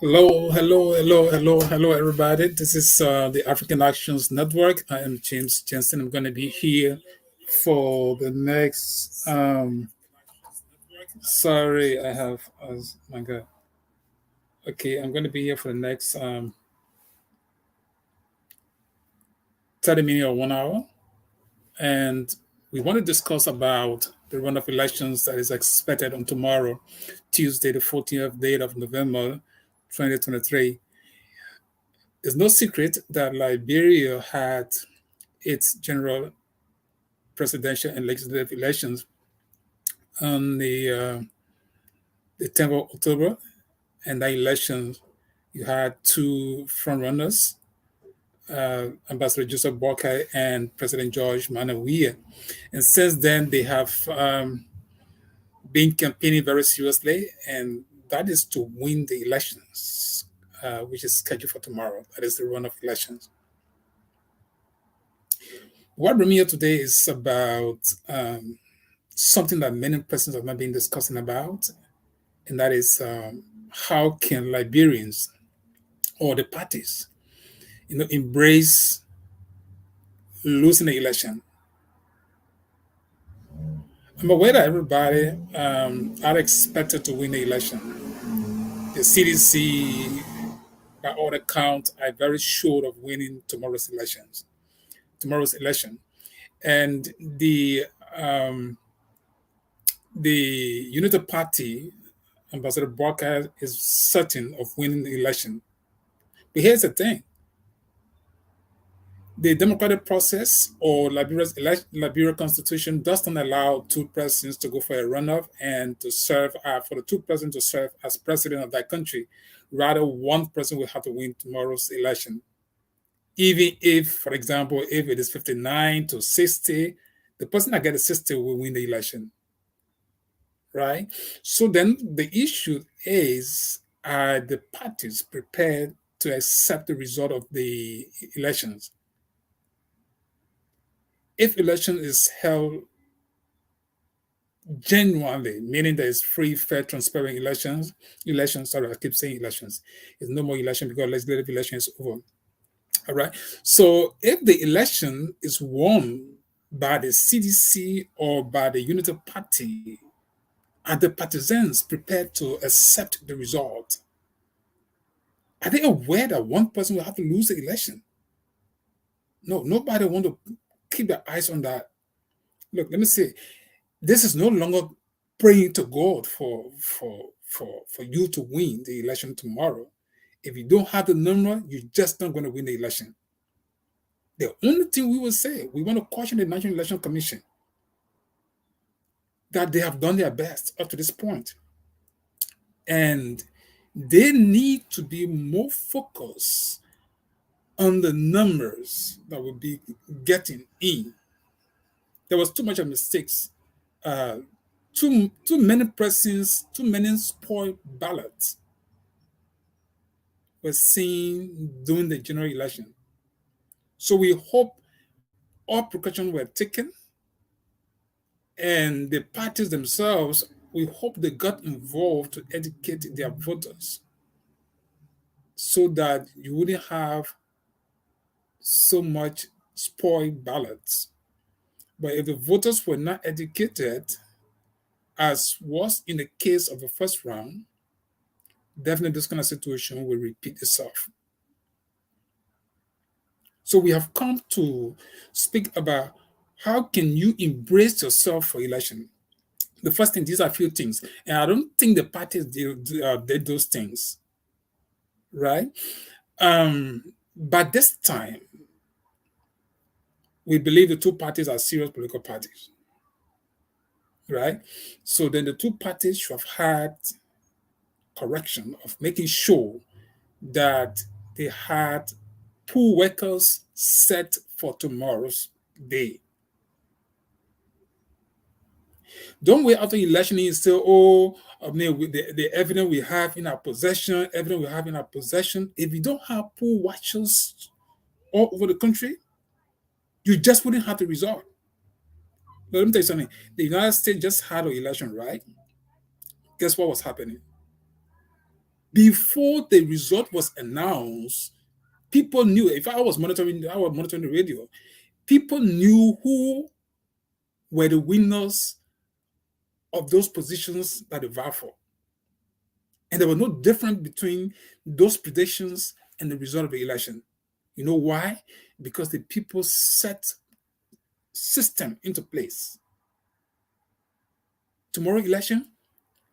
Hello, hello, hello, hello, hello, everybody. This is the African Actions Network. I am James Jensen. I'm going to be here for the next. Sorry, I have. My God. Okay, I'm going to be here for the next 30 minutes or 1 hour, and we want to discuss about the runoff elections that is expected on tomorrow, Tuesday, the 14th date of November, 2023. It's no secret that Liberia had its general presidential and legislative elections on the 10th of October. And that election, you had two frontrunners, Ambassador Joseph Boakai and President George Manawiya. And since then, they have been campaigning very seriously, and that is to win the elections, which is scheduled for tomorrow. That is the runoff elections. What brought me here today is about something that many persons have not been discussing about, and that is how can Liberians or the parties, embrace losing the election. I'm aware that everybody are expected to win the election. The CDC, by all accounts, are very sure of winning tomorrow's election, and the Unity Party, Ambassador Barker, is certain of winning the election. But here's the thing: the democratic process or Liberia constitution does not allow two presidents to go for a runoff and to serve for the two presidents to serve as president of that country. Rather, one person will have to win tomorrow's election. Even if, for example, if it is 59 to 60, the person that gets 60 will win the election, right? So then the issue is, are the parties prepared to accept the result of the elections? If election is held genuinely, meaning there is free, fair, transparent elections, sorry, I keep saying elections. It's no more election because legislative election is over. All right. So if the election is won by the CDC or by the Unity Party, are the partisans prepared to accept the result? Are they aware that one person will have to lose the election? No, nobody want to keep their eyes on that. Look, let me say, this is no longer praying to God for you to win the election tomorrow. If you don't have the number, you're just not going to win the election. The only thing we will say, we want to caution the National Election Commission that they have done their best up to this point. And they need to be more focused on the numbers that will be getting in. There was too much of mistakes, uh, too many persons, too many spoiled ballots were seen during the general election. So we hope all precautions were taken, and the parties themselves, we hope they got involved to educate their voters so that you wouldn't have so much spoiled ballots. But if the voters were not educated, as was in the case of the first round, definitely this kind of situation will repeat itself. So we have come to speak about how can you embrace yourself for election. The first thing, these are a few things, and I don't think the parties did those things, right? But this time, we believe the two parties are serious political parties, right? So then the two parties should have had correction of making sure that they had poll workers set for tomorrow's day. Don't wait after election and say, oh, I mean, with the evidence we have in our possession, if you don't have poll watchers all over the country, you just wouldn't have the result. But let me tell you something. The United States just had an election, right? Guess what was happening? before the result was announced, people knew. If I was monitoring the radio, people knew who were the winners of those positions that they vowed for. And there was no difference between those predictions and the result of the election. You know why? Because the people set system into place. Tomorrow election,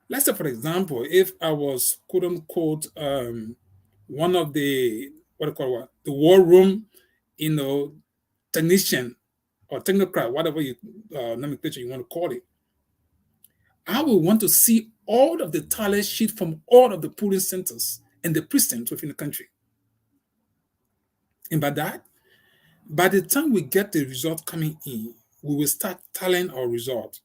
let's say, for example, if I was quote unquote one of the the war room, technician or technocrat, whatever nomenclature you want to call it, I will want to see all of the tally sheet from all of the polling centers and the precincts within the country. And by the time we get the result coming in, we will start tallying our result.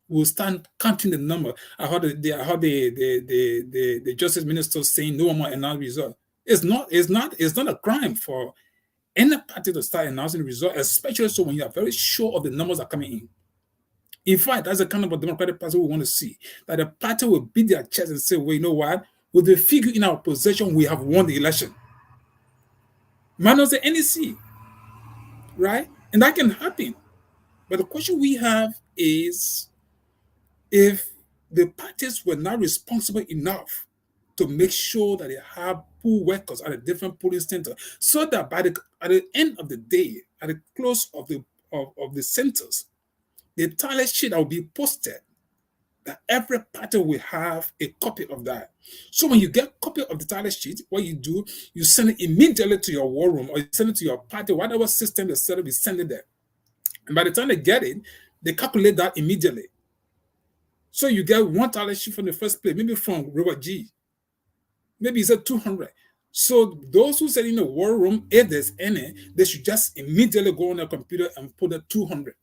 We'll start counting the number. I heard the justice minister saying no more announce result. It's not a crime for any party to start announcing the result, especially so when you are very sure of the numbers that are coming in. In fact, that's the kind of a Democratic Party we want to see. That the party will beat their chest and say, well, you know what? With the figure in our possession, we have won the election. Minus the NEC, right? And that can happen. But the question we have is, if the parties were not responsible enough to make sure that they have poll workers at a different polling center, so that at the end of the day, at the close of the centers, the tally sheet that will be posted, that every party will have a copy of that. So when you get a copy of the tally sheet, what you do, you send it immediately to your war room, or you send it to your party, whatever system they set up, you send it there. And by the time they get it, they calculate that immediately. So you get one tally sheet from the first place, maybe from Robert G. Maybe it's at 200. So those who said in the war room, if there's any, they should just immediately go on their computer and put the 200.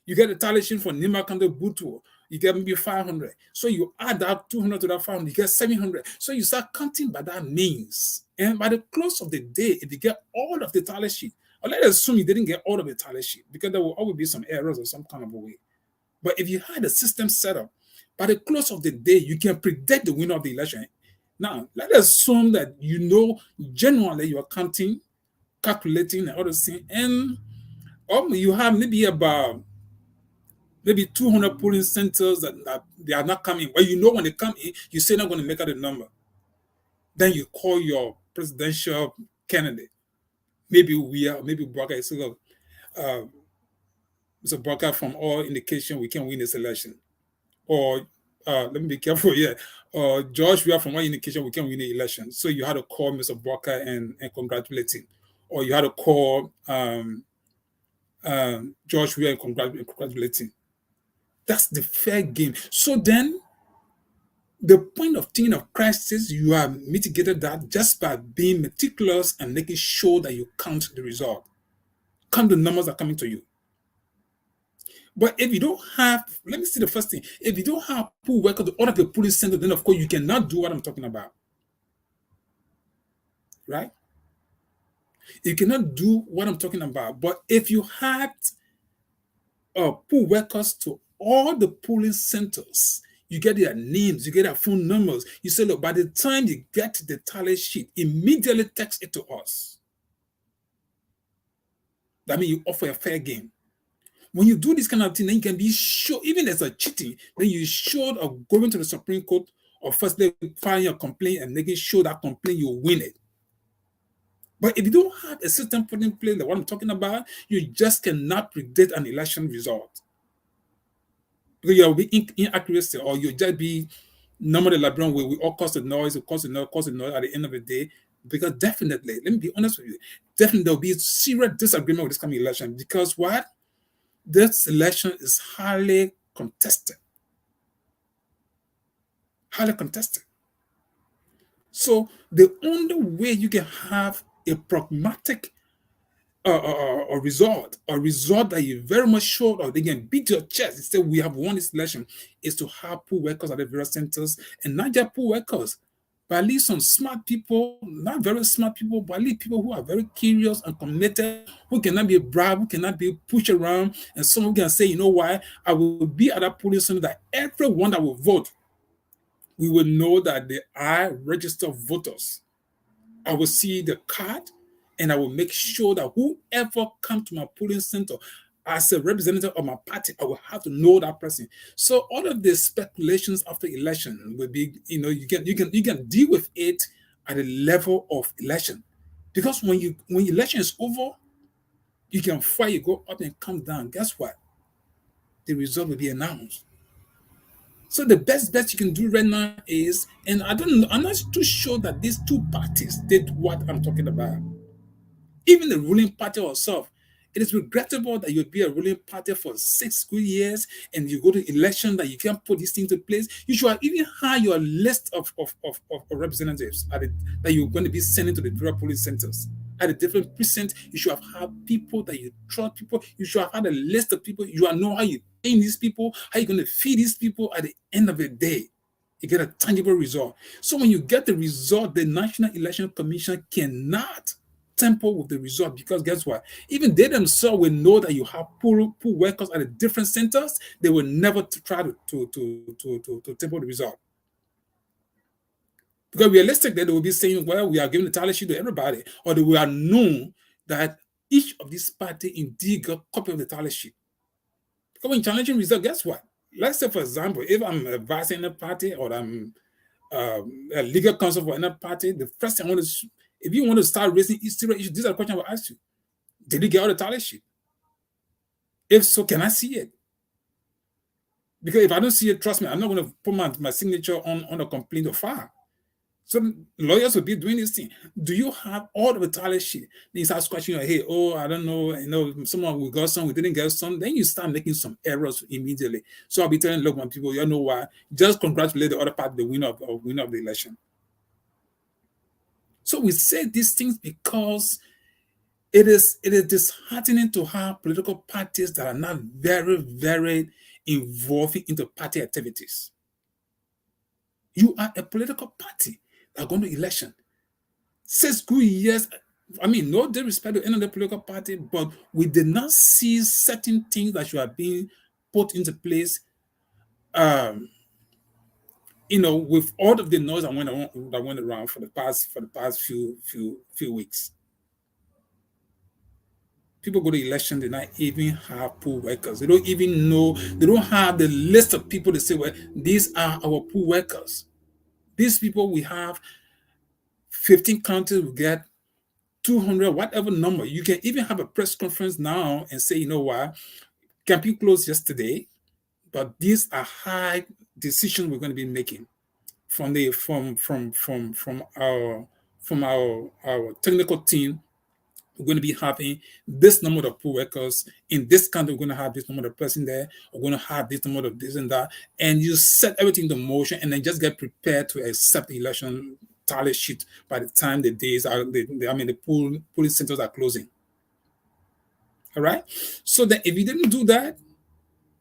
You get a tally sheet for Nima Kande Butuo, you get maybe 500. So you add that 200 to that 500, you get 700. So you start counting by that means. And by the close of the day, if you get all of the tally sheet, or let's assume you didn't get all of the tally sheet, because there will always be some errors or some kind of a way. But if you had a system set up, by the close of the day, you can predict the winner of the election. Now, let's assume that generally you are counting, calculating, and all those things, and you have maybe 200 polling centers that they are not coming. Well, when they come in, you say not going to make out the number. Then you call your presidential candidate. Maybe Baka is Mr. Baka, from all indication we can win this election. Or let me be careful here. George, we are from all indication we can win the election. So you had to call Mr. Baka and congratulate him. Or you had to call George, we are congratulating. That's the fair game. So then, the point of thinking of crisis, you have mitigated that just by being meticulous and making sure that you count the result. Count the numbers that are coming to you. But if you don't have, let me see the first thing. If you don't have poll workers to order the polling center, then of course you cannot do what I'm talking about. Right? You cannot do what I'm talking about. But if you had poll workers to all the polling centers, you get their names, you get their phone numbers. You say, look, by the time you get the tally sheet, immediately text it to us. That means you offer a fair game. When you do this kind of thing, then you can be sure, even as a cheating, then you're sure of going to the Supreme Court or firstly filing a complaint and making sure that complaint you win it. But if you don't have a system put in place, like what I'm talking about, you just cannot predict an election result. Because you'll be inaccuracy, or you'll just be number the librarian where we all cause the noise, at the end of the day. Because definitely, let me be honest with you, definitely there'll be a serious disagreement with this coming election. Because what? This election is highly contested. Highly contested. So the only way you can have a pragmatic a result that you're very much sure of, they can beat your chest and say we have won this election, is to have poll workers at the various centers, and not just poll workers, but at least some smart people, not very smart people, but at least people who are very curious and committed, who cannot be bribed, who cannot be pushed around, and someone can say, you know why, I will be at that polling center that everyone that will vote We will know that they are registered voters. I will see the card, and I will make sure that whoever comes to my polling center as a representative of my party, I will have to know that person. So all of the speculations after election will be, you can deal with it at the level of election, because when election is over, you can fight, you go up and come down. Guess what? The result will be announced. So the best bet you can do right now is, and I'm not too sure that these two parties did what I'm talking about. Even the ruling party itself, it is regrettable that you'd be a ruling party for 6 good years and you go to election that you can't put these things in place. You should have even had your list of representatives that you're going to be sending to the different police centers. At a different precinct, you should have had people that you trust people. You should have had a list of people. You know how you paying these people, how you're going to feed these people. At the end of the day, you get a tangible result. So when you get the result, the National Election Commission cannot tamper with the result, because guess what? Even they themselves will know that you have poor workers at the different centers. They will never try to tamper the result. Because realistically, they will be saying, well, we are giving the tally sheet to everybody, or they will know that each of these parties indeed got a copy of the tally sheet. Because when challenging result, guess what? Let's say, for example, if I'm advising a party, or I'm a legal counsel for another party, the first thing I want to, if you want to start raising serious issues, these are the questions I will ask you. Did you get all the tally sheet? If so, can I see it? Because if I don't see it, trust me, I'm not going to put my signature on a complaint or file. So lawyers will be doing this thing. Do you have all the tally sheet? Then you start scratching your head. Oh, I don't know. Someone we got some, we didn't get some. Then you start making some errors immediately. So I'll be telling local people, you know what? Just congratulate the other party, the winner of the election. So we say these things because it is disheartening to have political parties that are not very, very involved into party activities. You are a political party that are going to election. 6 good years. I mean, no disrespect to any other political party, but we did not see certain things that should have been put into place. With all of the noise that went around for the past few weeks. People go to election, they not even have poll workers. They don't even know, they don't have the list of people to say, well, these are our poll workers. These people, we have 15 counties, we get 200, whatever number. You can even have a press conference now and say, you know what, campaign closed yesterday, but these are high decisions we're going to be making from our technical team. We're going to be having this number of poll workers in this country. We're going to have this number of person there. We're going to have this number of this and that. And you set everything into motion and then just get prepared to accept the election tally sheet by the time the days are, the polling centers are closing. All right. So then if you didn't do that,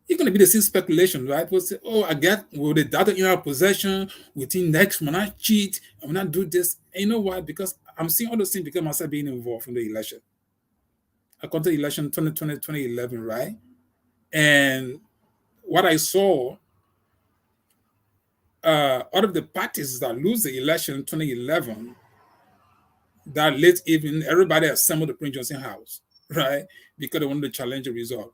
it's going to be the same speculation, right? We'll say, oh, I get with the data in our possession, within next, when I cheat, I will not do this. And you know why? Because I'm seeing all those things because myself being involved in the election. I come to the election 2020, 2011, right? And what I saw, out of the parties that lose the election in 2011, that late evening, everybody assembled the Prince Johnson house, right? Because they wanted to challenge the result.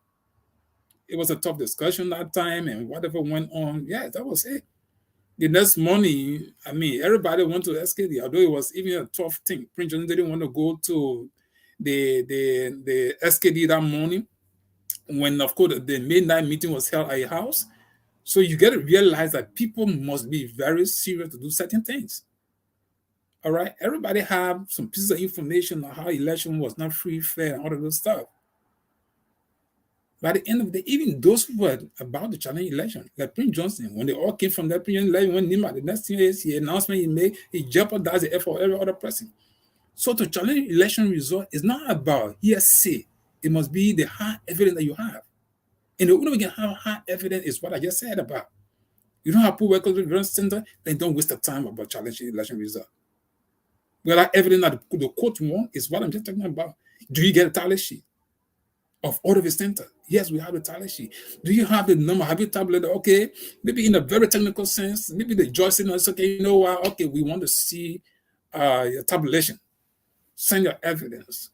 It was a tough discussion that time, and whatever went on, yeah, that was it. The next morning, I mean, everybody went to SKD, although it was even a tough thing. Prince Johnson didn't want to go to the SKD that morning, when, of course, the midnight meeting was held at a house. So you get to realize that people must be very serious to do certain things. All right? Everybody have some pieces of information on how election was not free, fair, and all of those stuff. By the end of the day, even those who were about the challenge election, like Prince Johnson, when they all came from that Prince Johnson election, when Nima, the next thing is the announcement he made, he jeopardized the effort of every other person. So to challenge election result is not about hearsay. It must be the hard evidence that you have. And the only way we can have hard evidence is what I just said about. You don't have poor workers with the center, then don't waste the time about challenging election result. Well, that evidence that the court won is what I'm just talking about. Do you get a tally sheet? of all of his center. Yes, we have the tally sheet. Do you have the number? Have you tabulated? Okay, maybe in a very technical sense, maybe the judge saying, okay, you know what? Okay, we want to see your tabulation. Send your evidence.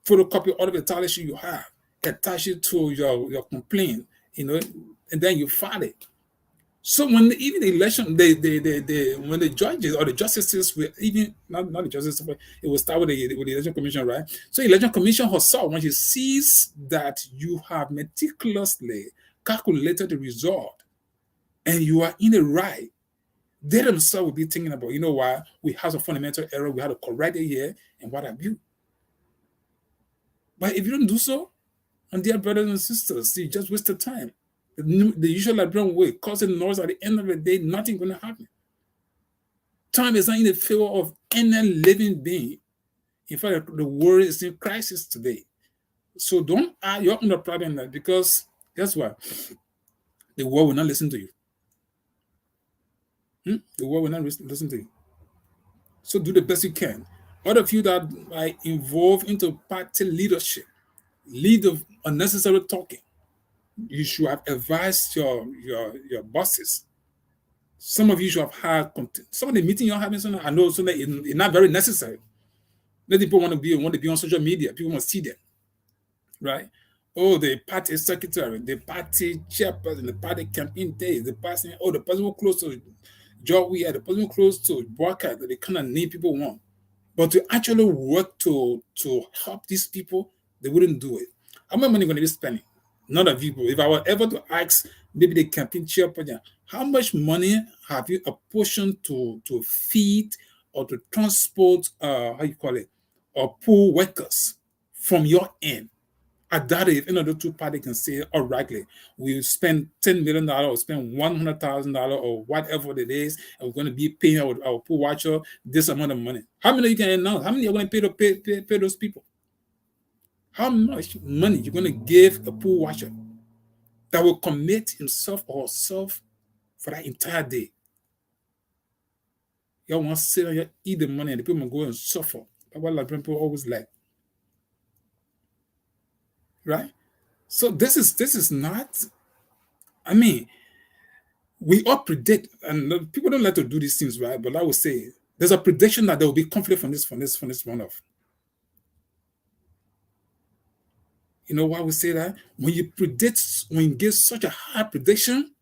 Photocopy all of the tally sheet you have. Attach it to your complaint, and then you file it. So when even the election, when the judges or the justices were even not the justices, but it will start with the election commission, right? So election commission herself, when she sees that you have meticulously calculated the result and you are in the right, they themselves will be thinking about, you know what, we have a fundamental error, we have to correct it here, and what have you. But if you don't do so, and dear brothers and sisters, you just waste the time. The usual Liberian way, causing noise. At the end of the day, nothing going to happen. Time is not in the favor of any living being. In fact, the world is in crisis today. So don't add your own problem that, because guess what? The world will not listen to you. The world will not listen to you. So do the best you can. All of you that are involved into party leadership, lead of unnecessary talking, you should have advised your bosses. Some of you should have had some of the meeting you're having. I know so that it's not very necessary. Let people want to be on social media. People want to see them, right? Oh, the party secretary, the party chairperson, the party campaign day, the person who close to Joe Weir, the person who close to Broadcast, the kind of name people want. But to actually work to help these people, they wouldn't do it. How much money are going to be spending? None of you. If I were ever to ask maybe the campaign chairperson, how much money have you apportioned to feed or to transport, or pool workers from your end? I doubt it if any of the two parties can say, all rightly, we spend $10 million or spend $100,000 or whatever it is, and we're going to be paying our pool watcher this amount of money. How many you can announce? How many are going to pay those people? How much money you're going to give a pool watcher that will commit himself or herself for that entire day? Y'all want to sit on here, eat the money, and the people go and suffer. That's what Liberian people always like. Right? So this is not, I mean, we all predict, and people don't like to do these things, right? But I would say there's a prediction that there will be conflict from this runoff. You know why we say that? When you give such a high prediction,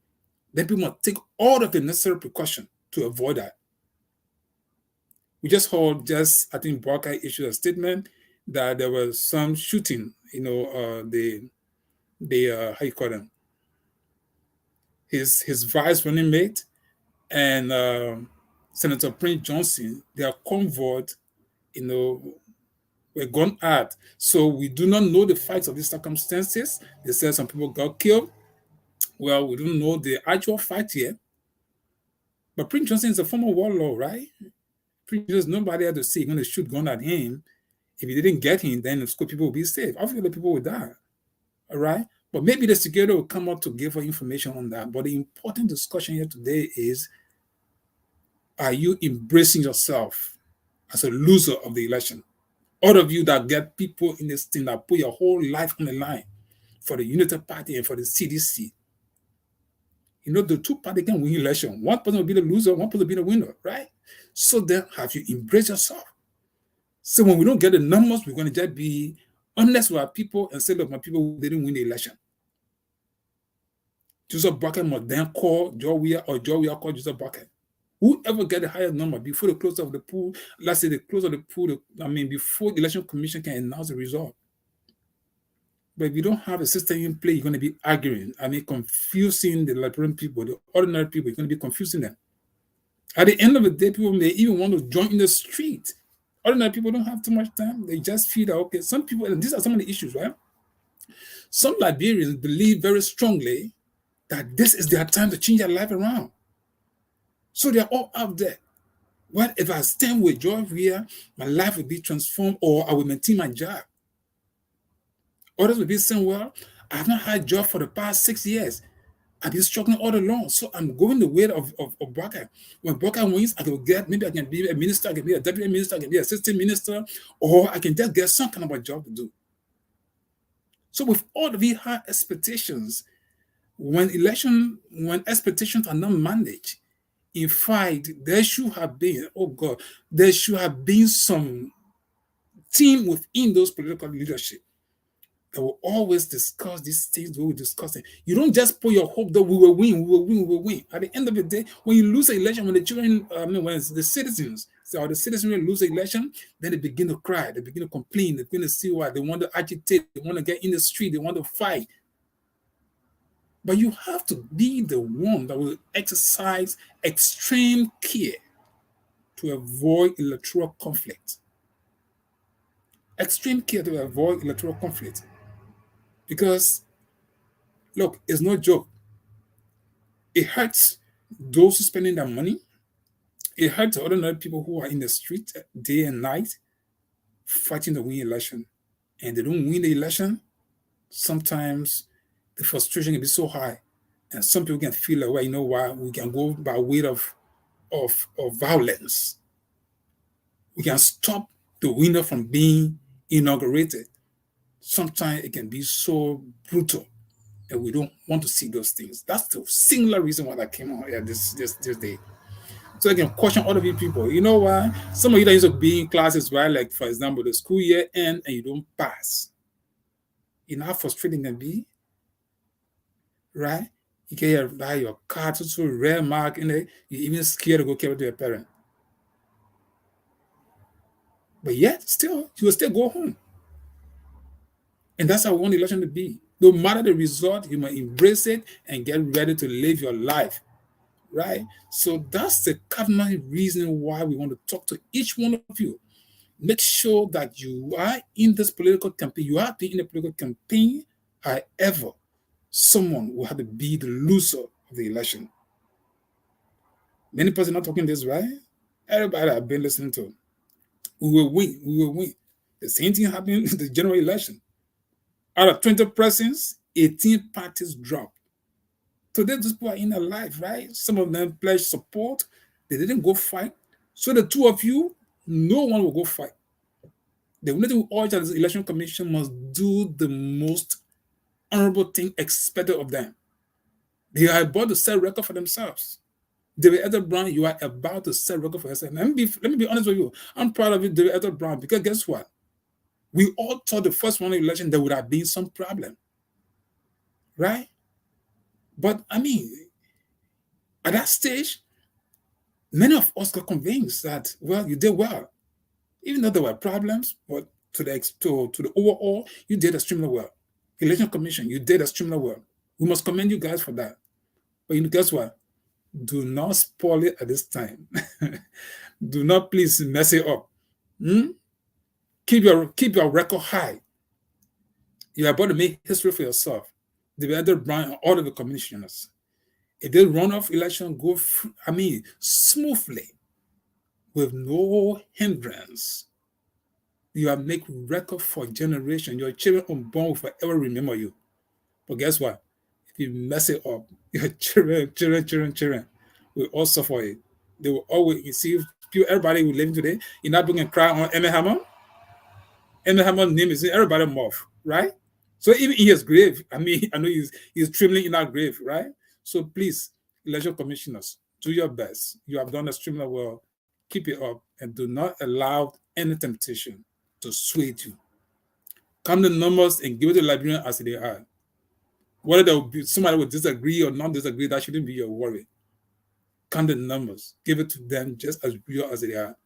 then people must take all of the necessary precaution to avoid that. We just heard, I think Barker issued a statement that there was some shooting, the how you call them, his vice running mate and Senator Prince Johnson, their convoy, were gone out. So we do not know the facts of these circumstances. They said some people got killed. Well, we don't know the actual fact here. But Prince Johnson is a former warlord, right? Prince Johnson, nobody had to say going to shoot gun at him. If he didn't get him, then the school people will be safe. Obviously, the people will die. All right? But maybe the security will come out to give us information on that. But the important discussion here today is, are you embracing yourself as a loser of the election? All of you that get people in this thing that put your whole life on the line for the United Party and for the CDC. The two parties can win election. One person will be the loser, one person will be the winner, right? So then have you embraced yourself? So when we don't get the numbers, we're going to just be honest with our people and say, look, my people who didn't win the election. Joseph Bucket must then call Joe Weir, or Joe Weir call Joseph Bucket. Whoever get the highest number before the close of the pool, let's say the close of the pool, before the election commission can announce the result. But if you don't have a system in play, you're going to be arguing. Confusing the Liberian people, the ordinary people. You're going to be confusing them. At the end of the day, people may even want to join in the street. Ordinary people don't have too much time. They just feel that, okay, some people, and these are some of the issues, right? Some Liberians believe very strongly that this is their time to change their life around. So they're all out there. What if I stand with Joe Weir, my life will be transformed, or I will maintain my job? Others will be saying, well, I have not had a job for the past 6 years. I've been struggling all along. So I'm going the way of Baka. When Baka wins, maybe I can be a minister, I can be a deputy minister, I can be an assistant minister, or I can just get some kind of a job to do. So with all the high expectations, when expectations are not managed, in fact, there should have been, oh God, there should have been some team within those political leadership that will always discuss these things we will discuss it. You don't just put your hope that we will win, we will win, we will win. At the end of the day, when you lose an election, when the children, when it's the citizens, so the citizens lose the election, then they begin to cry, they begin to complain, they begin to see why they want to agitate, they want to get in the street, they want to fight. But you have to be the one that will exercise extreme care to avoid electoral conflict. Extreme care to avoid electoral conflict. Because, look, it's no joke. It hurts those who are spending their money. It hurts ordinary people who are in the street day and night fighting to win election. And they don't win the election. Sometimes the frustration can be so high. And some people can feel like, well, you know what, we can go by way of violence. We can stop the winner from being inaugurated. Sometimes it can be so brutal, and we don't want to see those things. That's the singular reason why I came on here this day. So I can question all of you people. You know why? Some of you that used to be in classes, right? Like, for example, the school year end and you don't pass. You know how frustrating it can be? Right? You can have your card to a rare mark in it. You're even scared to go give it to your parent. But yet, still, you will still go home. And that's how we want the election to be. No matter the result, you must embrace it and get ready to live your life. Right? So that's the cardinal reason why we want to talk to each one of you. Make sure that you are in this political campaign. You have been in a political campaign. However, someone will have to be the loser of the election. Many persons not talking this, right? Everybody I've been listening to. We will win. We will win. The same thing happened in the general election. Out of 20 persons, 18 parties dropped. Today, these people are in their life, right? Some of them pledged support. They didn't go fight. So the two of you, no one will go fight. The only thing we urge that the election commission must do the most honorable thing expected of them. They are about to set record for themselves. David Edward Brown, you are about to set record for yourself. Let me be honest with you. I'm proud of you, David Edward Brown, because guess what? We all thought the first one election there would have been some problem, right? But I mean, at that stage, many of us got convinced that, well, you did well. Even though there were problems, but to the overall, you did extremely well. Election Commission, you did extremely well. We must commend you guys for that. But guess what? Do not spoil it at this time. Do not please mess it up. Keep your record high. You're about to make history for yourself. The Edward Brown and all of the commissioners. If they run off election, go smoothly, with no hindrance, you have make record for generation. Your children unborn will forever remember you. But guess what? If you mess it up, your children will all suffer it. They will always, you see, everybody who living today, you're not going to cry on Emmett Hammer. Emmett Hammer's name is everybody morph, right? So even in his grave, I know he's trembling in our grave, right? So please, election commissioners, do your best. You have done extremely well. Keep it up and do not allow any temptation to sway you. Count the numbers and give it to the Liberian as they are. Whether there will be somebody will disagree or not disagree, that shouldn't be your worry. Count the numbers. Give it to them just as real as they are.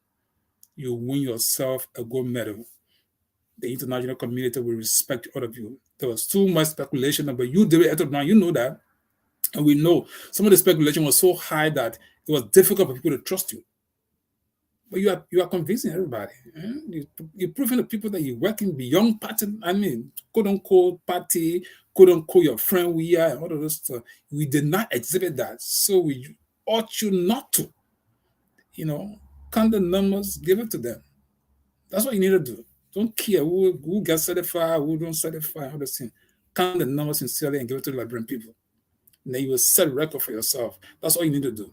You win yourself a gold medal. The international community will respect all of you. There was too much speculation about you, David Edward Brown. You know that. And we know some of the speculation was so high that it was difficult for people to trust you. But you are convincing everybody. You're proving to people that you're working beyond party, quote unquote party, quote unquote your friend we are, and all of this stuff. We did not exhibit that. So we ought you not to. Count the numbers, give it to them. That's what you need to do. Don't care who gets certified, who don't certify, all the things. Count the numbers sincerely and give it to the Liberian people. And then you will set a record for yourself. That's all you need to do.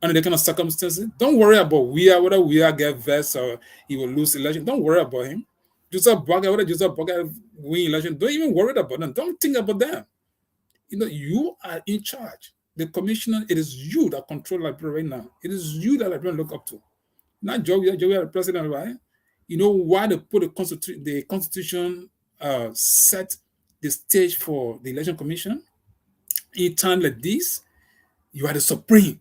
Under the kind of circumstances, don't worry about whether we are get vexed or he will lose election. Don't worry about him. Joseph Boakai, whether Joseph Boakai win election, don't even worry about them. Don't think about them. You are in charge. The commissioner, it is you that control Liberia right now. It is you that Liberia look up to. Not Joey, the president, right? You know why they put the constitution set the stage for the election commission? In time like this, you are the supreme.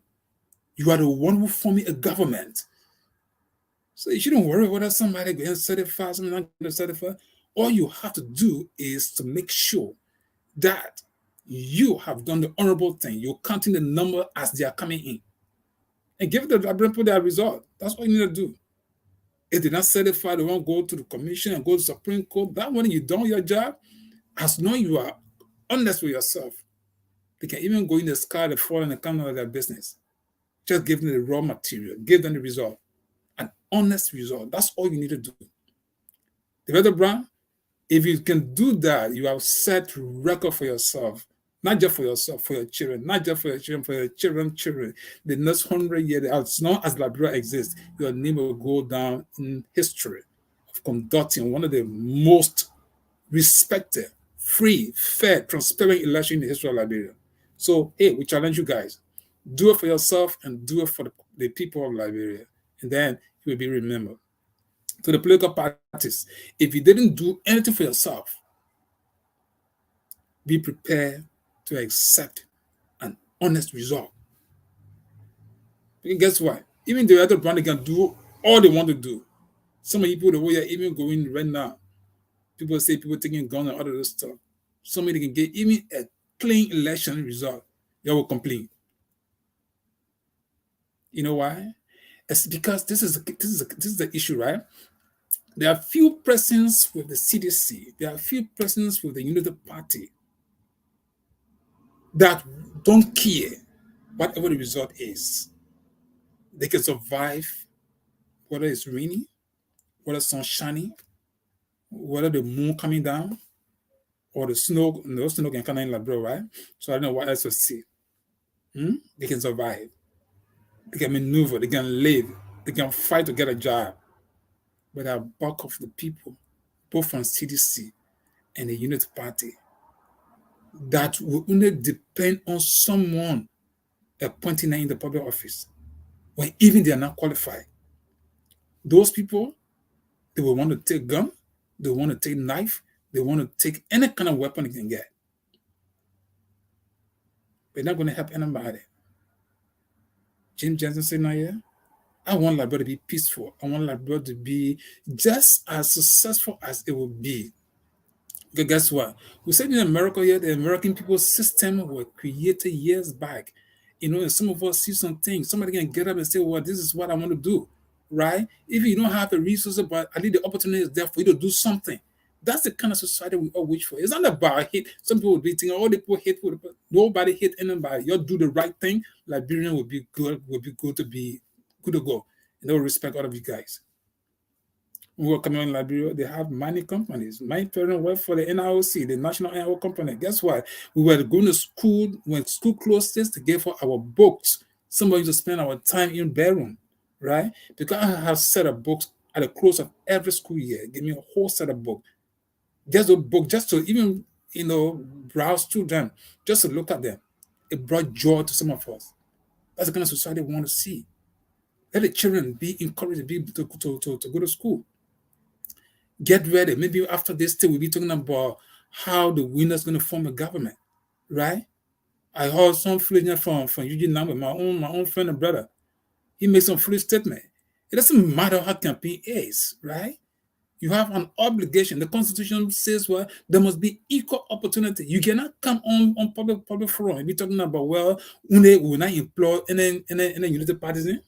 You are the one who forming a government. So you shouldn't worry whether somebody going to certify, something not going to certify. All you have to do is to make sure that you have done the honorable thing. You're counting the number as they are coming in. And give the Liberian people their result. That's what you need to do. If they not certify, they won't go to the commission and go to the Supreme Court. That when you done your job, as long as you are honest with yourself, they can even go in the sky, they fall, and they come out of their business. Just give them the raw material, give them the result, an honest result. That's all you need to do. The other brand, if you can do that, you have set record for yourself, not just for yourself, for your children, not just for your children, for your children. The next 100 years, as long as Liberia exists, your name will go down in history of conducting one of the most respected, free, fair, transparent election in the history of Liberia. So, hey, we challenge you guys. Do it for yourself and do it for the people of Liberia. And then you will be remembered. To the political parties, if you didn't do anything for yourself, be prepared to accept an honest result. Because guess what? Even the other brand can do all they want to do. Some of you people, the way you're even going right now, people say people taking guns and all of this stuff. Somebody can get even a clean election result. They will complain. You know why? It's because this is the issue, right? There are few persons with the CDC. There are few persons with the United Party that don't care whatever the result is. They can survive whether it's raining, whether it's sun shining, whether the moon coming down, or the snow. No snow can come in Liberia, right? So I don't know what else to say. They can survive. They can maneuver. They can live. They can fight to get a job. But the bulk of the people, both from CDC and the Unity Party, that will only depend on someone appointing them in the public office, when even they are not qualified. Those people, they will want to take gun, they want to take knife, they want to take any kind of weapon they can get. They're not going to help anybody. Jim Jensen said, "No, yeah, I want Liberia to be peaceful. I want Liberia to be just as successful as it will be." Because guess what? We said in America here, the American people system were created years back. And some of us see some things. Somebody can get up and say, well, this is what I want to do, right? If you don't have the resources, but at least the opportunity is there for you to do something. That's the kind of society we all wish for. It's not about hate. Some people will be thinking, oh, the people hate. Nobody hate anybody. You do the right thing. Liberian will be good to go. And they will respect all of you guys. We were coming in Liberia, they have many companies. My parents work for the NIOC, the National Oil Company. Guess what? We were going to school when school closes to get for our books. Somebody used to spend our time in bedroom, right? Because I have a set of books at the close of every school year. Give me a whole set of books. Just a book, just to even browse through them, just to look at them. It brought joy to some of us. That's the kind of society we want to see. Let the children be encouraged to go to school. Get ready. Maybe after this we'll be talking about how the winner's going to form a government, right? I heard some foolish from Eugene Namba, my own friend and brother. He made some foolish statement. It doesn't matter how campaign is, right? You have an obligation. The Constitution says, well, there must be equal opportunity. You cannot come on public forum and be talking about, well, we will not employ any unity parties in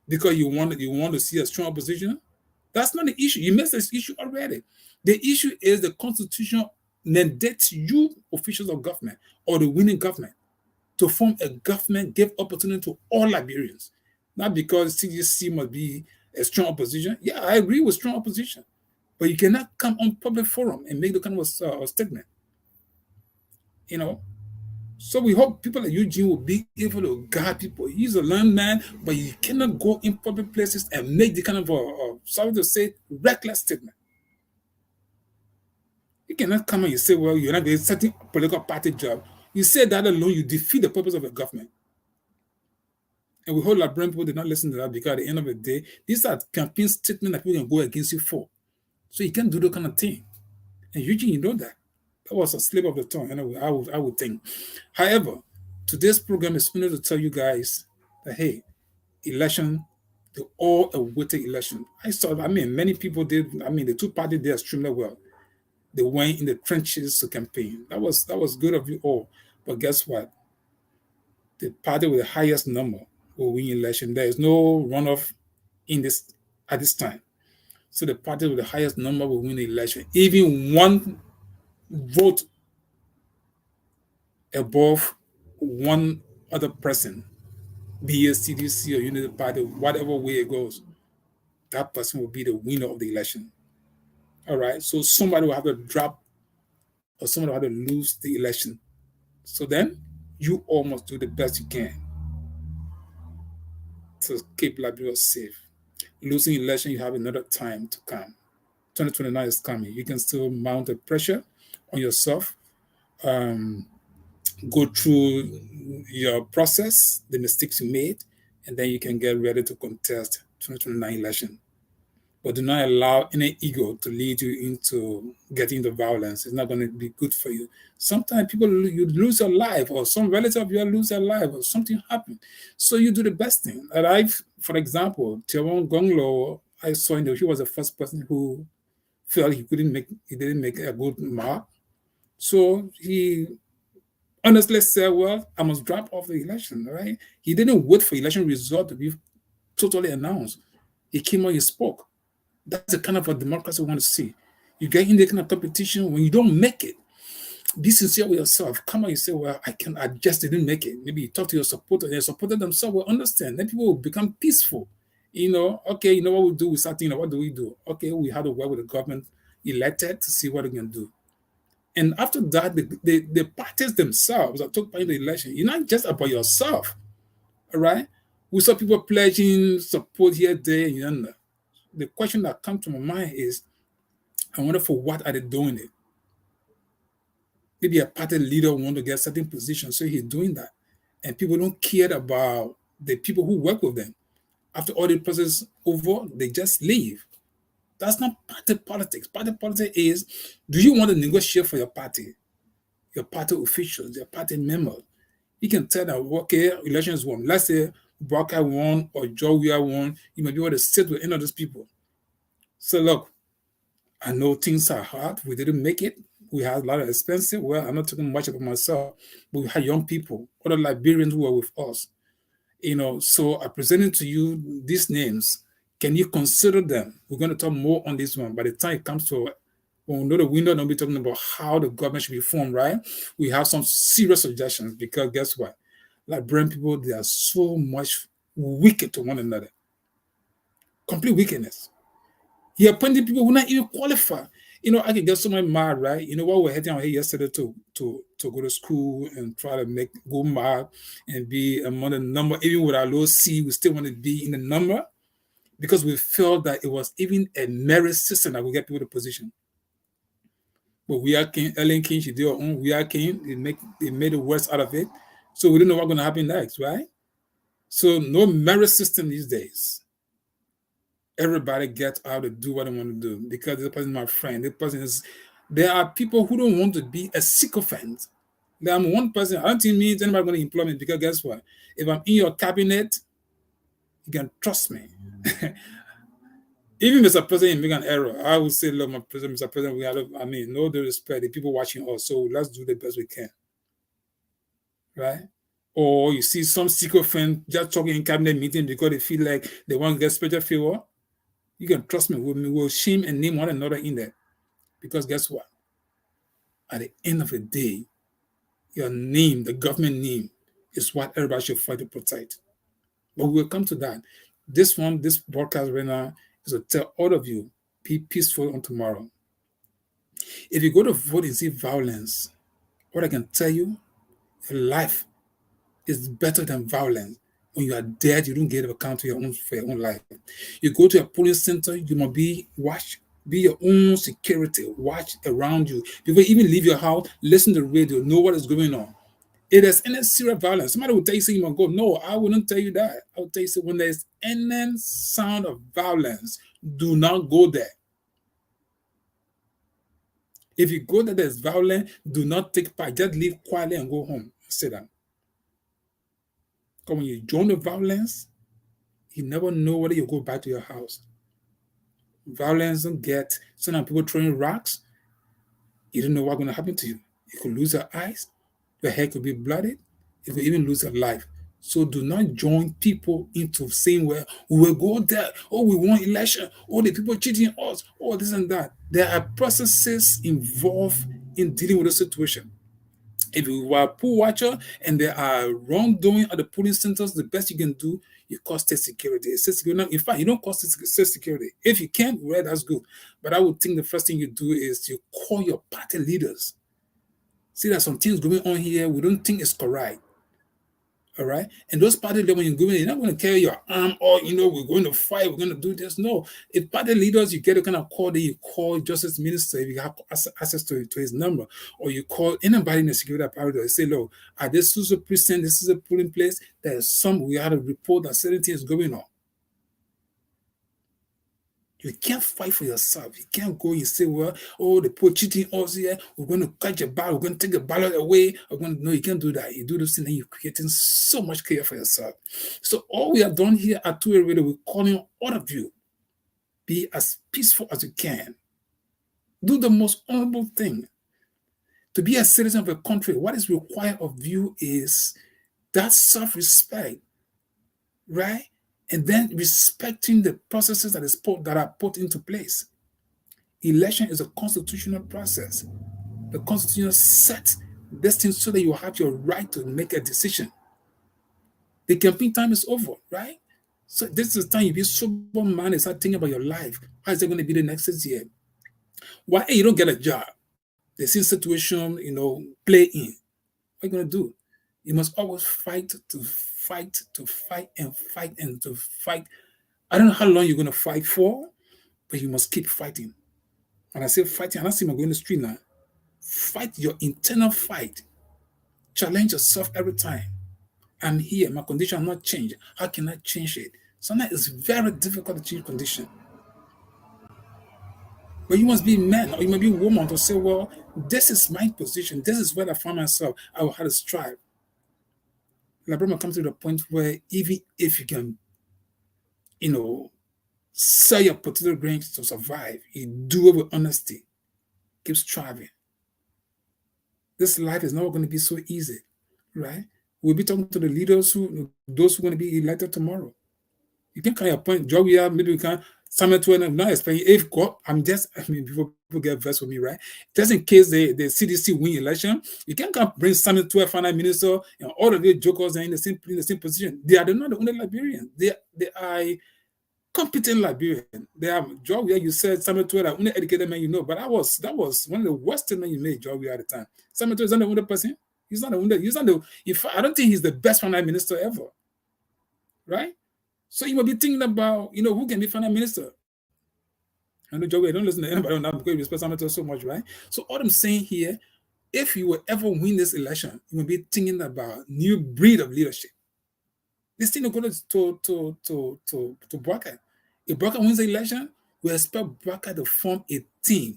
because you want to see a strong opposition. That's not the issue. You missed this issue already. The issue is the Constitution mandates you, officials of government, or the winning government, to form a government, give opportunity to all Liberians. Not because CDC must be a strong opposition. Yeah, I agree with strong opposition. But you cannot come on public forum and make the kind of a statement. So we hope people like Eugene will be able to guide people. He's a learned man, but you cannot go in public places and make the kind of, sorry to say, reckless statement. cannot come and you say, well, you're not getting certain political party job. You say that alone, you defeat the purpose of the government. And we hold Liberian people did not listen to that because at the end of the day, these are campaign statements that people can go against you for. So you can't do that kind of thing. And Eugene, you know that. That was a slip of the tongue, anyway, I would think. However, today's program is only to tell you guys that, hey, election, the all-awaited election. Many people did, the two parties did extremely well. They went in the trenches to campaign. That was good of you all. But guess what? The party with the highest number will win election. There is no runoff at this time. So the party with the highest number will win the election. Even one vote above one other person, be it CDC or Unity Party, whatever way it goes, that person will be the winner of the election. All right. So somebody will have to drop or somebody will have to lose the election. So then you all must do the best you can to keep Liberia safe. Losing election, you have another time to come. 2029 is coming. You can still mount the pressure on yourself, go through your process, the mistakes you made, and then you can get ready to contest 2029 election. But do not allow any ego to lead you into getting into violence. It's not going to be good for you. Sometimes you lose your life, or some relative of yours lose their life, or something happened. So you do the best thing. For example, Tiawon Gonglo, I saw he was the first person who felt he didn't make a good mark. So he honestly said, well, I must drop off the election, right? He didn't wait for election result to be totally announced. He came out, he spoke. That's the kind of a democracy we want to see. You get in the kind of competition, when you don't make it, be sincere with yourself. Come on, you say, well, I just didn't make it. Maybe you talk to your supporter, and your supporter themselves will understand. Then people will become peaceful. Okay, you know what we do? We start thinking, what do we do? Okay, we have to work with the government elected to see what we can do. And after that, the parties themselves that took part in the election, you're not just about yourself, all right? We saw people pledging support here, there, and yonder. The question that comes to my mind is, I wonder for what are they doing it? Maybe a party leader wants to get a certain position, so he's doing that. And people don't care about the people who work with them. After all the process over, they just leave. That's not party politics. Party politics is, do you want to negotiate for your party officials, your party members? You can tell that, okay, elections won. Let's say Baka won or Joe won. You might be able to sit with any of those people. So look, I know things are hard. We didn't make it. We had a lot of expenses. Well, I'm not talking much about myself, but we had young people, other Liberians who were with us. So I presented to you these names. Can you consider them? We're going to talk more on this one. By the time it comes to when we know the window, don't be talking about how the government should be formed, right? We have some serious suggestions because guess what? Liberian people, they are so much wicked to one another. Complete wickedness. He appointed people who not even qualify. I can get someone mad, right? What we're heading out here yesterday to go to school and try to go mad and be among the number, even with our low C, we still want to be in the number because we felt that it was even a merit system that would get people to position. But we are king, Ellen King, she did her own, we are king, they made the worst out of it. So we don't know what's going to happen next, right? So no merit system these days. Everybody gets out to do what they want to do because this person is my friend. There are people who don't want to be a sycophant. I'm one person. I don't think means anybody going to employ me because guess what? If I'm in your cabinet, you can trust me. Even Mr. President make an error, I would say, look, Mr. President, no disrespect. The people watching us, so let's do the best we can. Right? Or you see some sycophant just talking in cabinet meeting because they feel like they want to get special favor. You can trust me. We'll shame and name one another in there. Because guess what? At the end of the day, your name, the government name, is what everybody should fight to protect. But we will come to that. This broadcast right now is to tell all of you, be peaceful on tomorrow. If you go to vote and see violence, what I can tell you, your life is better than violence. When you are dead, you don't get account for your own life. You go to a polling center, you must be watched Be your own security. Watch around you. Before you even leave your house, listen to the radio, know what is going on. If there's any serious violence, somebody will tell you, say you must go. No, I wouldn't tell you that. I would tell you, say, when there's any sound of violence, do not go there. If you go there, there's violence, do not take part. Just leave quietly and go home. Say that. Because when you join the violence, you never know whether you go back to your house. Violence don't get, sometimes people throwing rocks, you don't know what's going to happen to you. You could lose your eyes, your head could be blooded, you could even lose your life. So do not join people into saying, well, we will go there, oh, we want election, oh, the people cheating us, oh, this and that. There are processes involved in dealing with the situation. If you are a pool watcher and there are wrongdoing at the polling centers, the best you can do, you call state security. State security. In fact, you don't call state security. If you can, well, that's good. But I would think the first thing you do is you call your party leaders. See, there's some things going on here we don't think is correct. All right. And those party leaders, when you go in, you're not going to carry your arm or, we're going to fight, we're going to do this. No. If party leaders, you get a kind of call that you call justice minister, if you have access to his number, or you call anybody in the security apparatus, say, look, at this is a precinct, this is a polling place, we had a report that certain things going on. You can't fight for yourself. You can't go and say, well, oh, the poor cheating us here. We're going to catch a ballot. We're going to take the ballot away. No, you can't do that. You do this thing and you're creating so much chaos for yourself. So all we have done here at 2A Radio, we're calling all of you, be as peaceful as you can. Do the most honorable thing. To be a citizen of a country, what is required of you is that self-respect, right? And then respecting the processes that are put into place. Election is a constitutional process. The Constitution sets this thing so that you have your right to make a decision. The campaign time is over, right? So this is the time you be sober-minded, start thinking about your life. How is it going to be the next 6 years? Why you don't get a job? The same situation, play in. What are you going to do? You must always fight and fight. I don't know how long you're going to fight for, but you must keep fighting. When I say fighting, I'm not saying I'm going to the street now. Fight your internal fight. Challenge yourself every time. I'm here. My condition has not changed. How can I change it? Sometimes it's very difficult to change condition. But you must be man or you must be woman to say, well, this is my position. This is where I find myself. I will have to strive. Liberia comes to the point where even if you can, sell your potato grains to survive, you do it with honesty. Keep striving. This life is not going to be so easy, right? We'll be talking to the leaders those who are going to be elected tomorrow. You can kind of appoint Georgia, maybe we can Samuel 12, I'm not expecting if God, before people get versed with me, right? Just in case the CDC win election, you can't bring Samuel 12 finance minister and all of the jokers are in the same position. They are not the only Liberians. They are competent Liberian. They have Georgia. You said Samuel 12, the only educated man but that was one of the worst statements you made, Georgia, at the time. Samuel 12 is not the only person. He's not the I don't think he's the best finance minister ever. Right? So you might be thinking about, who can be finance minister. I know, Joey, I don't listen to anybody on that because you respect Samuel so much, right? So all I'm saying here, if you will ever win this election, you will be thinking about new breed of leadership. This thing will go to Baka. If Baka wins the election, we expect Baka to form a team,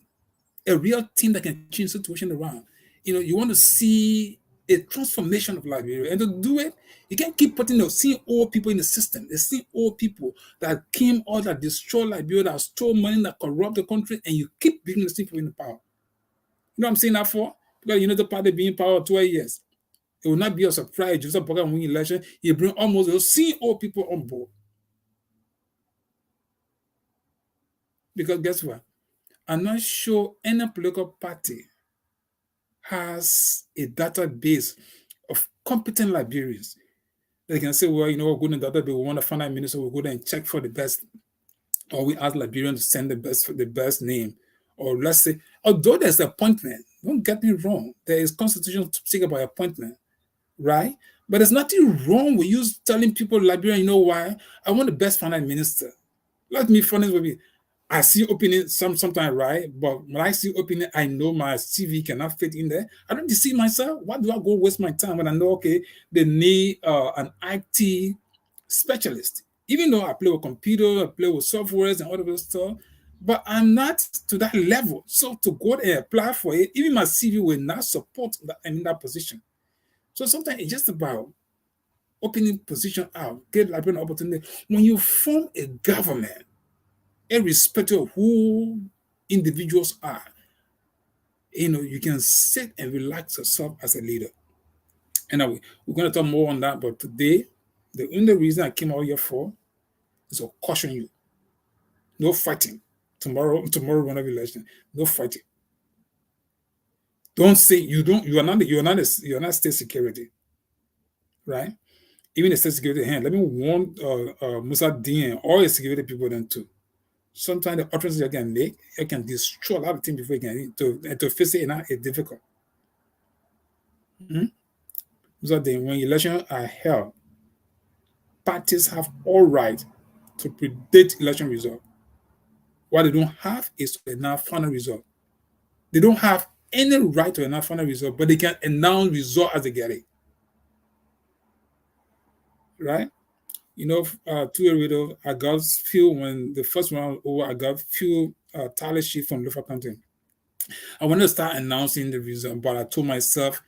a real team that can change the situation around. You want to see a transformation of Liberia. And to do it, you can't keep seeing old people in the system. They see old people that came out, that destroyed Liberia, that stole money, that corrupt the country, and you keep bringing the same people in the power. You know what I'm saying that for? Because the party being in power 12 years. It will not be a surprise. Joseph Boga win election. You bring almost those same old people on board. Because guess what? I'm not sure any political party has a database of competent Liberians. They can say, well, we're going to database, we want to find a minister, we'll go there and check for the best. Or we ask Liberians to send the best name. Or let's say, although there's appointment, don't get me wrong, there is constitution to speak about appointment, right? But there's nothing wrong with you telling people, Liberia, you know why? I want the best finance minister. Let me be honest with you. I see opening sometimes right, but when I see opening, I know my CV cannot fit in there. I don't deceive myself. Why do I go waste my time when I know okay they need an IT specialist? Even though I play with computer, I play with softwares and all of those stuff, but I'm not to that level. So to go and apply for it, even my CV will not support that I'm in that position. So sometimes it's just about opening position out, get like an opportunity. When you form a government, irrespective of who individuals are, you can sit and relax yourself as a leader. And we're going to talk more on that. But today, the only reason I came out here for is to caution you: no fighting. Tomorrow, run of election, no fighting. Don't say you don't. You are not state security, right? Even the state security hand. Let me warn Musa Dean and all the security people then too. Sometimes the utterances you can make, you can destroy a lot of things before you can to face it. It's difficult. Mm-hmm. So then, when elections are held, parties have all right to predict election result. What they don't have is to announce final result. They don't have any right to announce final result, but they can announce result as they get it. Right? 2 years ago, I got few when the first round over. I got few tally sheet from Lofa County. I wanted to start announcing the result, but I told myself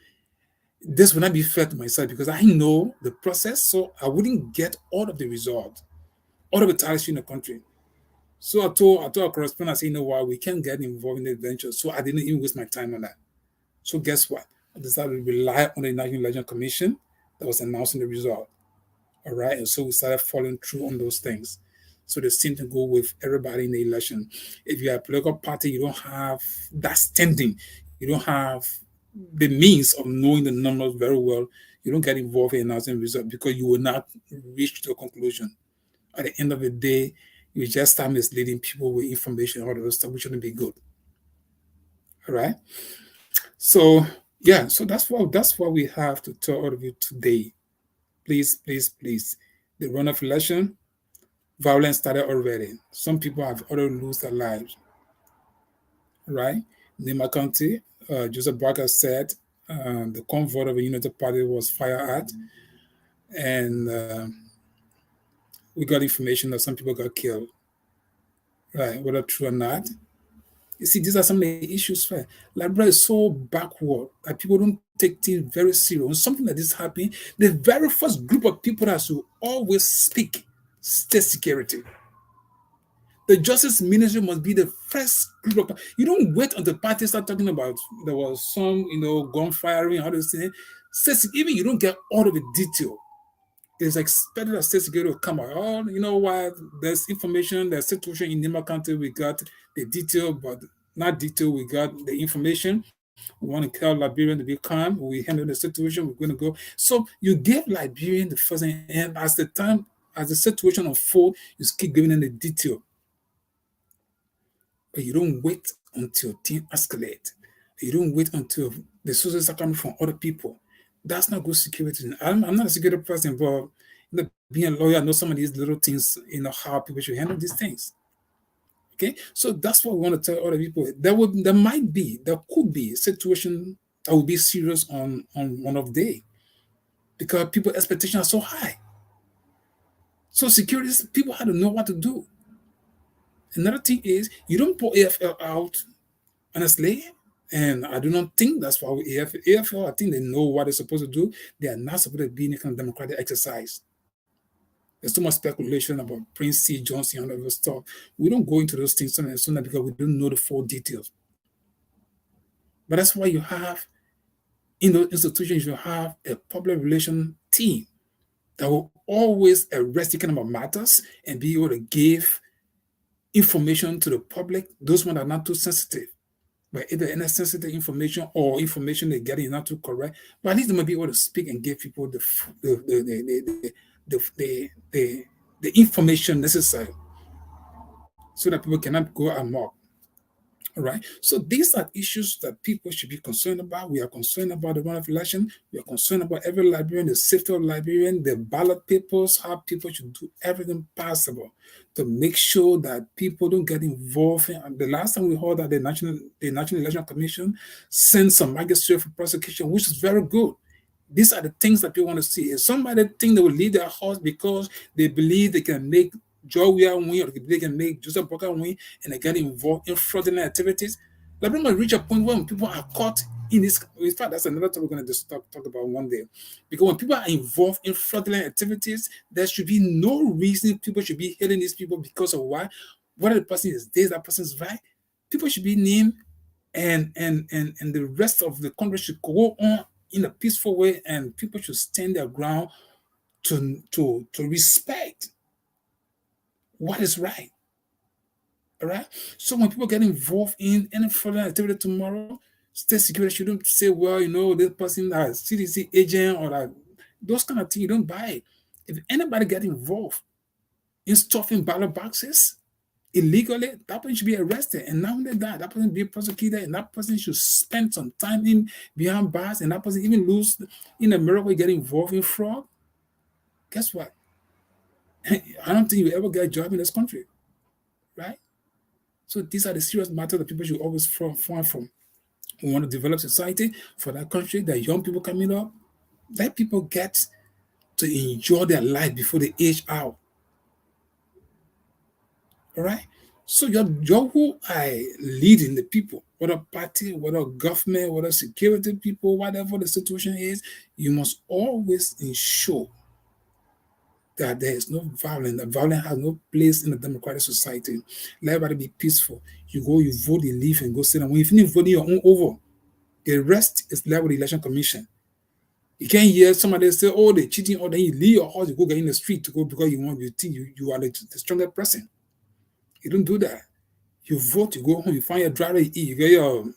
this would not be fair to myself because I know the process, so I wouldn't get all of the result, all of the tally sheet in the country. So I told our correspondent, I said, you know what, we can't get involved in the adventure. So I didn't even waste my time on that. So guess what? I decided to rely on the National Election Commission that was announcing the result. All right. And so we started following through on those things. So the same thing go with everybody in the election. If you're a political party, you don't have that standing, you don't have the means of knowing the numbers very well, you don't get involved in announcing results because you will not reach the conclusion. At the end of the day, you just start misleading people with information, all of those stuff, which shouldn't be good. All right. So yeah, so that's what we have to tell all of you today. Please, please, please. The runoff election, violence started already. Some people have already lost their lives. Right? Nima County, Joseph Barker said the convoy of the United Party was fired at, and we got information that some people got killed. Right? Whether true or not, you see, these are some of the issues. Right? Liberia is so backward that people don't take things very serious. When something like this happens, the very first group of people that should always speak state security. The justice ministry must be the first group of. You don't wait until parties start talking about there was some, gun firing, how to say. Even you don't get all of the detail. It's expected that state security will come out. Oh, you know what? There's information, there's situation in Nima County. We got the detail, but not detail. We got the information. We want to tell Liberian to be calm. We handle the situation. We're going to go. So you give Liberian the first thing, and as the situation unfolds, you keep giving them the detail. But you don't wait until things escalate. You don't wait until the sources are coming from other people. That's not good security. I'm not a security person, but being a lawyer, I know some of these little things, how people should handle these things. Okay, so that's what we want to tell other people. There could be a situation that will be serious on one of day because people's expectations are so high. So security people had to know what to do. Another thing is you don't put AFL out honestly, and I do not think that's why AFL, I think they know what they're supposed to do. They are not supposed to be in a kind of democratic exercise. There's too much speculation about Prince C. Johnson and other stuff. We don't go into those things sooner because we don't know the full details. But that's why you have, in those institutions, you have a public relation team that will always arrest the kind of matters and be able to give information to the public, those ones that are not too sensitive. But either any sensitive information or information they're getting is not too correct, but at least they might be able to speak and give people the information necessary so that people cannot go amok. All right. So these are issues that people should be concerned about. We are concerned about the runoff election. We are concerned about every Liberian, the safety of Liberian, the ballot papers, how people should do everything possible to make sure that people don't get involved in. And the last time we heard that the National Election Commission sent some magistrate for prosecution, which is very good. These are the things that people want to see. If somebody think they will leave their house because they believe they can make Joey win or they can make Joseph Parker win and they get involved in fraudulent activities, Liberia must reach a point when people are caught in this. In fact, that's another topic we're going to talk about one day. Because when people are involved in fraudulent activities, there should be no reason people should be hailing these people because of why. Whether the person is this, that person's right. People should be named and the rest of the country should go on in a peaceful way, and people should stand their ground to respect what is right. All right. So when people get involved in any fraudulent activity tomorrow, state security shouldn't say, well, this person is CDC agent or that, those kind of things. You don't buy it. If anybody get involved in stuffing ballot boxes illegally, that person should be arrested. And not only that, that person should be prosecuted, and that person should spend some time in behind bars, and that person even lose in America get involved in fraud. Guess what? I don't think you ever get a job in this country, right? So these are the serious matters that people should always find from. We want to develop society for that country, that young people coming up, let people get to enjoy their life before they age out. All right? So you're who are leading the people, whether party, whether government, whether security people, whatever the situation is, you must always ensure that there is no violence, that violence has no place in a democratic society. Let everybody be peaceful. You go, you vote, you leave, and go sit down. When you finish voting your own over, the rest is left with the election commission. You can't hear somebody say, oh, they're cheating, or then you leave your house, you go get in the street to go because you think you are the strongest person. You don't do that. You vote, you go home, you find your driver, you eat, you get your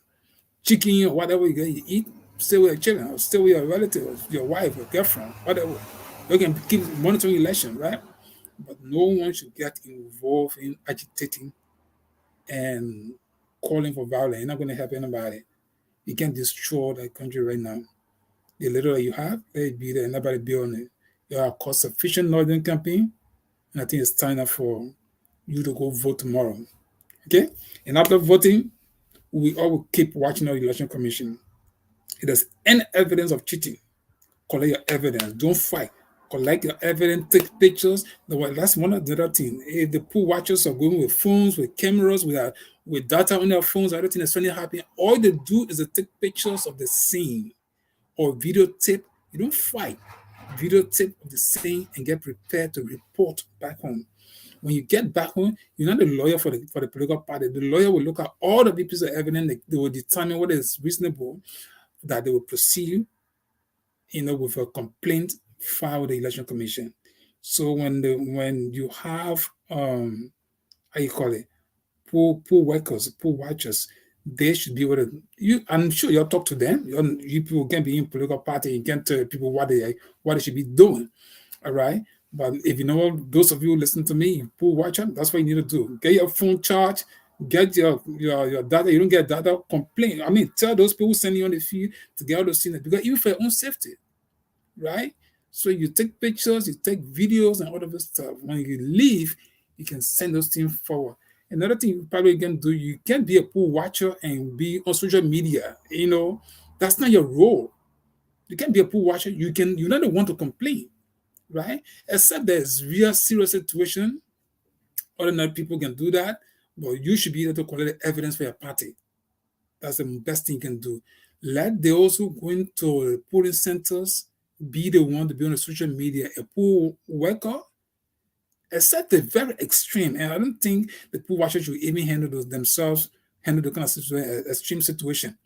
chicken or whatever you get, you eat, stay with your children, or stay with your relatives, your wife, your girlfriend, whatever. You can keep monitoring election, right? But no one should get involved in agitating and calling for violence. You're not going to help anybody. You can't destroy the country right now. The little that you have, let it be there, nobody be on it. You have a sufficient northern campaign, and I think it's time for you to go vote tomorrow. Okay? And after voting, we all will keep watching our election commission. If there's any evidence of cheating, collect your evidence. Don't fight. Collect your evidence, take pictures. That's one of the other things. If the pool watchers are going with phones, with cameras, with data on their phones, everything is funny happening. All they do is to take pictures of the scene or videotape. You don't fight. Videotape of the scene and get prepared to report back home. When you get back home, you're not the lawyer for the political party. The lawyer will look at all the pieces of evidence. They will determine what is reasonable that they will proceed, with a complaint filed with the election commission. So when you have how you call it, pool workers, pool watchers, they should be able to. I'm sure you'll talk to them. You people can be in political party. You can tell people what they should be doing. All right. But if those of you listen to me, pool watcher, that's what you need to do. Get your phone charged. Get your data. You don't get data, complain. I mean, tell those people sending you on the field to get all those things, because even for your own safety, right? So you take pictures, you take videos, and all of this stuff. When you leave, you can send those things forward. Another thing you probably can do, you can't be a pool watcher and be on social media. That's not your role. You can't be a pool watcher. You're not the one to complain, right? Except there's real serious situation. Ordinary people can do that, but you should be able to collect evidence for your party. That's the best thing you can do. Let those who go into polling centers be the one to be on the social media. A poll worker, except the very extreme, and I don't think the poll watchers should even handle the kind of extreme situation.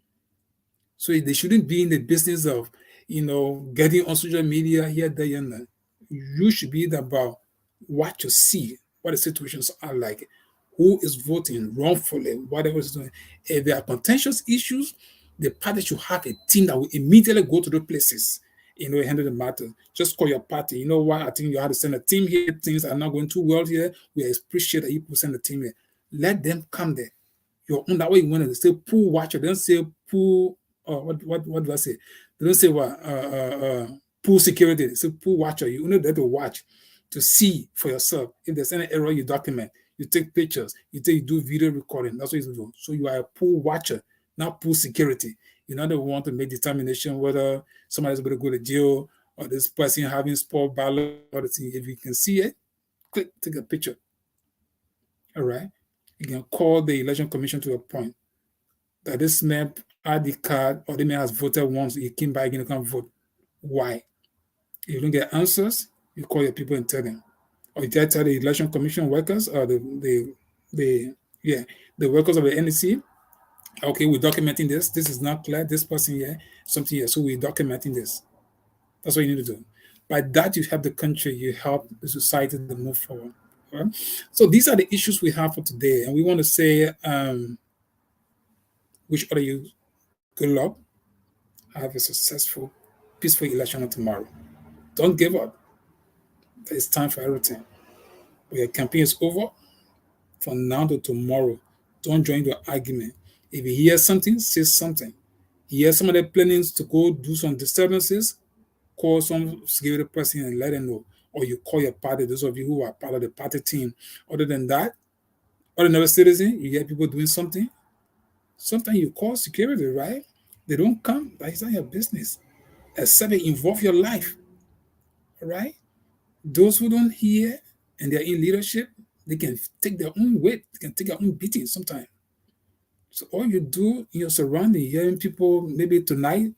So they shouldn't be in the business of, getting on social media here, there, and there. You should be about what you see, what the situations are like, who is voting wrongfully, whatever is doing. If there are contentious issues, the party should have a team that will immediately go to those places, handle the matter. Just call your party. You know what? I think you have to send a team here. Things are not going too well here. We appreciate that you send a team here. Let them come there. your own. That way you want to say pool watcher. They don't say pool. What do I say? They don't say what pool security. They say pool watcher. You only there to watch, to see for yourself. If there's any error, you document. You take pictures. You do video recording. That's what you do. So you are a pool watcher, not pool security. You know, they want to make determination whether somebody's going to go to jail or this person having sport ballot or the thing. If you can see it, click, take a picture. All right. You can call the election commission to a point that this man ID card or the man has voted once, he came back and you can't vote. Why? If you don't get answers, you call your people and tell them. Or you tell the election commission workers or the workers of the NEC, okay, we're documenting this. This is not clear. This person here, something here. So we're documenting this. That's what you need to do. By that, you help the country, you help the society to move forward. Right? So these are the issues we have for today. And we want to say, wish all of you good luck. Have a successful, peaceful election tomorrow. Don't give up. It's time for everything. When your campaign is over, from now to tomorrow, don't join the argument. If you hear something, say something. You hear somebody planning to go do some disturbances, call some security person and let them know. Or you call your party, those of you who are part of the party team. Other than that, ordinary citizen, you hear people doing something, sometimes you call security, right? They don't come, that's not your business. Except they involve your life. All right? Those who don't hear and they're in leadership, they can take their own weight, they can take their own beating sometimes. So all you do in your surrounding, hearing people maybe tonight,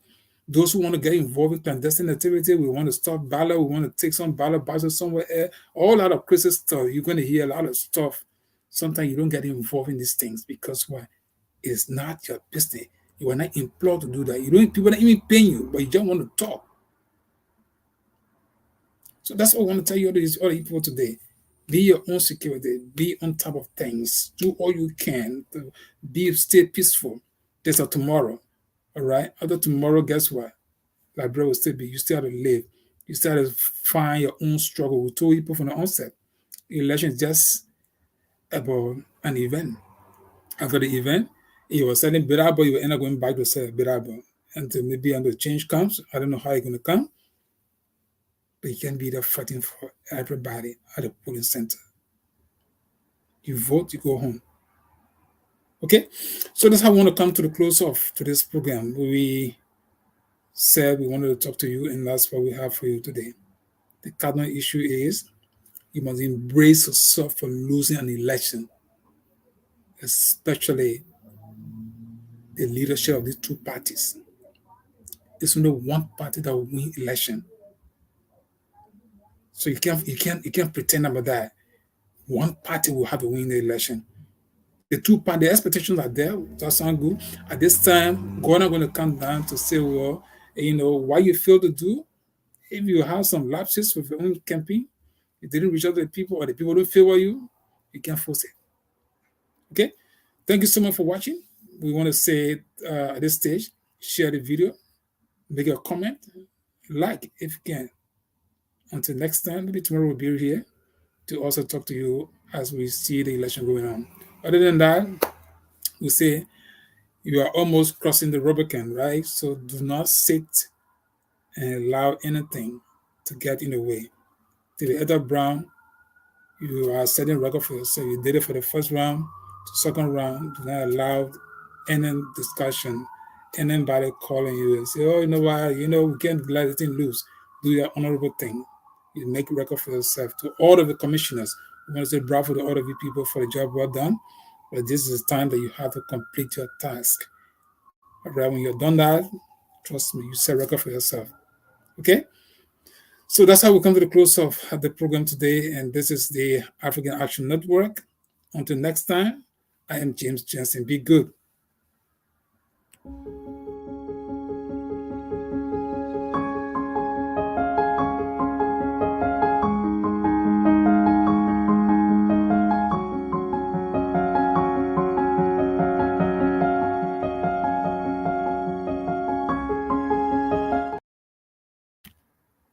those who want to get involved in clandestine activity, we want to stop ballot, we want to take some ballot boxes somewhere else, all lot of crazy stuff. You're going to hear a lot of stuff. Sometimes you don't get involved in these things because why? It's not your business. You are not employed to do that. You don't. People are not even paying you, but you just want to talk. So that's what I want to tell you all these other people today. Be your own security. Be on top of things. Do all you can. Stay peaceful. There's a tomorrow. All right. After tomorrow, guess what? Liberia will still be. You still have to live. You still have to find your own struggle. We told people from the onset. Election is just about an event. After the event, you were selling Birabo, you will end up going back to sell Birabo until maybe the change comes. I don't know how it's going to come, but you can be there fighting for everybody at the polling center. You vote, you go home. Okay, so that's how I want to come to the close of today's program. We said we wanted to talk to you, and that's what we have for you today. The cardinal issue is you must embrace yourself for losing an election, especially the leadership of these two parties. There's only one party that will win election. So you can't pretend about that. One party will have a win the election. The two party, the expectations are there. That sounds good. At this time, God not going to come down to say, well, what you fail to do. If you have some lapses with your own campaign, you didn't reach out to the people or the people don't favor you, you can't force it. Okay? Thank you so much for watching. We want to say at this stage, share the video, make a comment, like if you can. Until next time, maybe tomorrow we'll be here to also talk to you as we see the election going on. Other than that, we say you are almost crossing the Rubicon, right? So do not sit and allow anything to get in the way. To the other Brown, you are setting record for yourself. You did it for the first round, the second round. Do not allow any discussion, anybody calling you and say, oh, you know what, we can't let it loose. Do your honorable thing. You make a record for yourself. To all of the commissioners, we want to say bravo to all of you people for the job well done. But this is the time that you have to complete your task. All right, when you're done that, trust me, you set a record for yourself. Okay? So that's how we come to the close of the program today. And this is the African Action Network. Until next time, I am James Jensen. Be good.